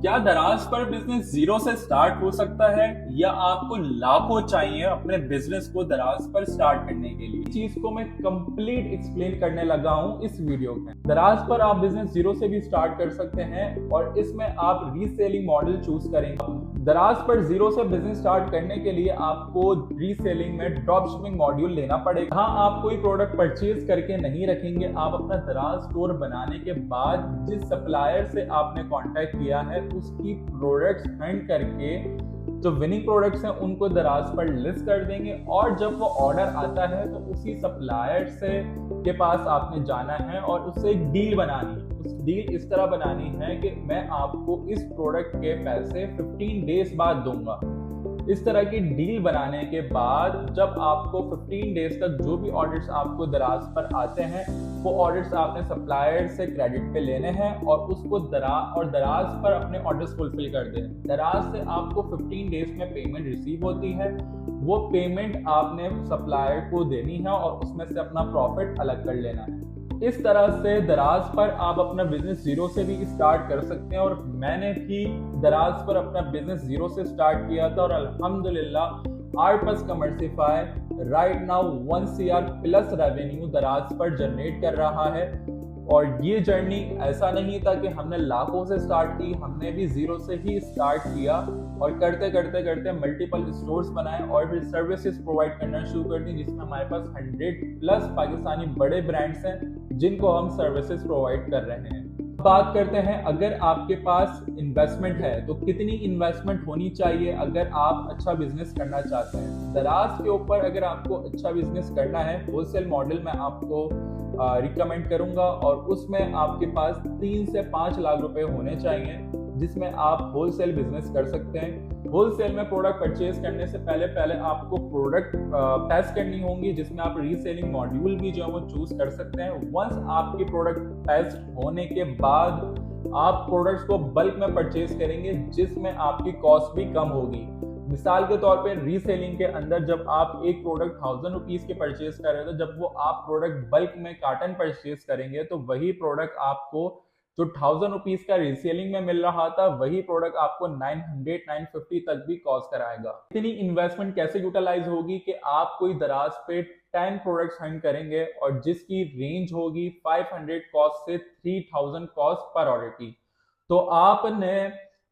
क्या दराज पर बिजनेस जीरो से स्टार्ट हो सकता है या आपको लाखों चाहिए अपने बिजनेस को दराज पर स्टार्ट करने के लिए? इस चीज को मैं कंप्लीट एक्सप्लेन करने लगा हूं इस वीडियो में। दराज पर आप बिजनेस जीरो से भी स्टार्ट कर सकते हैं और इसमें आप रीसेलिंग मॉडल चूज करेंगे। दराज पर जीरो से बिजनेस स्टार्ट करने के लिए आपको रीसेलिंग में ड्रॉप शिपिंग मॉड्यूल लेना पड़ेगा। हाँ, आप कोई प्रोडक्ट परचेज करके नहीं रखेंगे। आप अपना दराज स्टोर बनाने के बाद जिस सप्लायर से आपने कांटेक्ट किया है उसकी प्रोडक्ट्स हंट करके जो विनिंग प्रोडक्ट्स हैं उनको दराज पर लिस्ट कर देंगे और जब वो ऑर्डर आता है तो उसी सप्लायर से के पास आपने जाना है और उससे एक डील बनानी है। उस डील इस तरह बनानी है कि मैं आपको इस प्रोडक्ट के पैसे 15 डेज बाद दूंगा। इस तरह की डील बनाने के बाद जब आपको 15 डेज तक जो भी ऑर्डर्स आपको दराज पर आते हैं वो ऑर्डर्स आपने सप्लायर से क्रेडिट पे लेने हैं और उसको दराज पर अपने ऑर्डर्स फुलफिल कर दें। दराज से आपको 15 डेज में पेमेंट रिसीव होती है। वो पेमेंट आपने सप्लायर को देनी है और उसमें से अपना प्रॉफिट अलग कर लेना है। इस तरह से दराज पर आप अपना बिजनेस जीरो से भी स्टार्ट कर सकते हैं और मैंने भी दराज पर अपना बिजनेस जीरो से स्टार्ट किया था और अल्हम्दुलिल्लाह आरपस कमर्सिफाई right now 1 CR plus revenue Daraz पर जनरेट कर रहा है। और ये जर्नी ऐसा नहीं था कि हमने लाखों से स्टार्ट की, हमने भी जीरो से ही स्टार्ट किया और करते करते करते मल्टीपल स्टोर्स बनाए और फिर सर्विसेज प्रोवाइड करना शुरू कर दी, जिसमें हमारे पास 100+ पाकिस्तानी बड़े ब्रांड्स हैं जिनको हम सर्विसेज प्रोवाइड कर रहे हैं। बात करते हैं अगर आपके पास इन्वेस्टमेंट है तो कितनी इन्वेस्टमेंट होनी चाहिए अगर आप अच्छा बिजनेस करना चाहते हैं। दराज के ऊपर अगर आपको अच्छा बिजनेस करना है होलसेल मॉडल में आपको रिकमेंड करूंगा और उसमें आपके पास 3 से 5 लाख रुपए होने चाहिए जिसमें आप होलसेल बिजनेस कर सकते हैं। होलसेल में प्रोडक्ट परचेज करने से पहले आपको प्रोडक्ट टेस्ट करनी होंगी जिसमें आप रीसेलिंग मॉड्यूल भी जो है वो चूज कर सकते हैं। वंस आपकी प्रोडक्ट टेस्ट होने के बाद आप प्रोडक्ट्स को बल्क में परचेज करेंगे जिसमें आपकी कॉस्ट भी कम होगी। मिसाल के तौर पे रीसेलिंग के अंदर जब आप एक प्रोडक्ट 1000 रुपीज के परचेज कर रहे थे, जब वो आप प्रोडक्ट बल्क में कार्टन परचेज करेंगे तो वही प्रोडक्ट आपको जो 1000 रुपीज का रीसेलिंग में मिल रहा था वही प्रोडक्ट आपको 900-950 तक भी कॉस्ट कराएगा। इतनी इन्वेस्टमेंट कैसे यूटिलाइज होगी कि आप कोई दराज पे 10 प्रोडक्ट्स हंट करेंगे और जिसकी रेंज होगी 500 कॉस्ट से 3000 कॉस्ट पर ऑर्डर की। तो आपने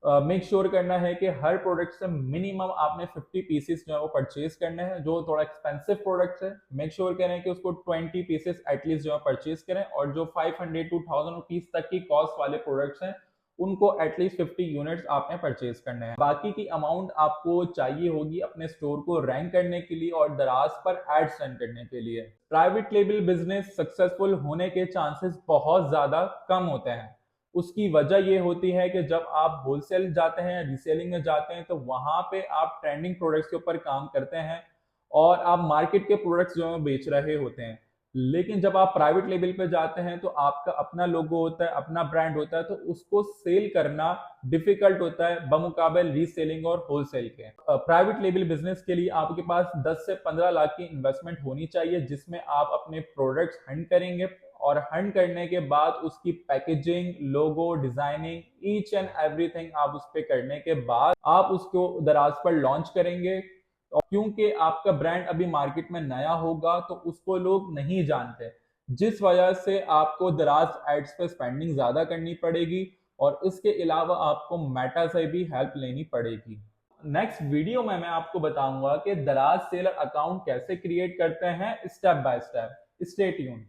मेक श्योर करना है कि हर प्रोडक्ट से मिनिमम आपने 50 पीसेस जो है वो परचेज करने हैं। जो थोड़ा एक्सपेंसिव प्रोडक्ट है मेक श्योर करें कि उसको 20 पीसेस एटलीस्ट जो है परचेज करें और जो 500 to 1000 रुपीज तक की कॉस्ट वाले प्रोडक्ट्स हैं उनको एटलीस्ट 50 यूनिट्स आपने परचेज करने हैं। बाकी की अमाउंट आपको चाहिए होगी अपने स्टोर को रैंक करने के लिए और दराज पर एड्स रन करने के लिए। प्राइवेट लेबल बिजनेस सक्सेसफुल होने के चांसेस बहुत ज्यादा कम होते हैं। उसकी वजह ये होती है कि जब आप होलसेल जाते हैं या रीसेलिंग में जाते हैं तो वहां पे आप ट्रेंडिंग प्रोडक्ट्स के ऊपर काम करते हैं और आप मार्केट के प्रोडक्ट्स जो है बेच रहे होते हैं। लेकिन जब आप प्राइवेट लेवल पे जाते हैं तो आपका अपना लोगो होता है, अपना ब्रांड होता है, तो उसको सेल करना डिफिकल्ट होता है बमुकाबिल रीसेलिंग और होलसेल के। प्राइवेट लेवल बिजनेस के लिए आपके पास 10 से 15 लाख की इन्वेस्टमेंट होनी चाहिए जिसमें आप अपने प्रोडक्ट्स हंट करेंगे और हंट करने के बाद उसकी packaging, logo, designing, each and everything आप उस पे करने के बाद आप उसको दराज पर लॉन्च करेंगे। और क्योंकि आपका ब्रांड अभी मार्केट में नया होगा तो उसको लोग नहीं जानते, जिस वजह से आपको दराज एड्स पे स्पेंडिंग ज्यादा करनी पड़ेगी और इसके अलावा आपको मेटा से भी हेल्प लेनी पड़ेगी। नेक्स्ट वीडियो में मैं आपको बताऊंगा कि दराज सेलर अकाउंट कैसे क्रिएट करते हैं step by step. Stay tuned.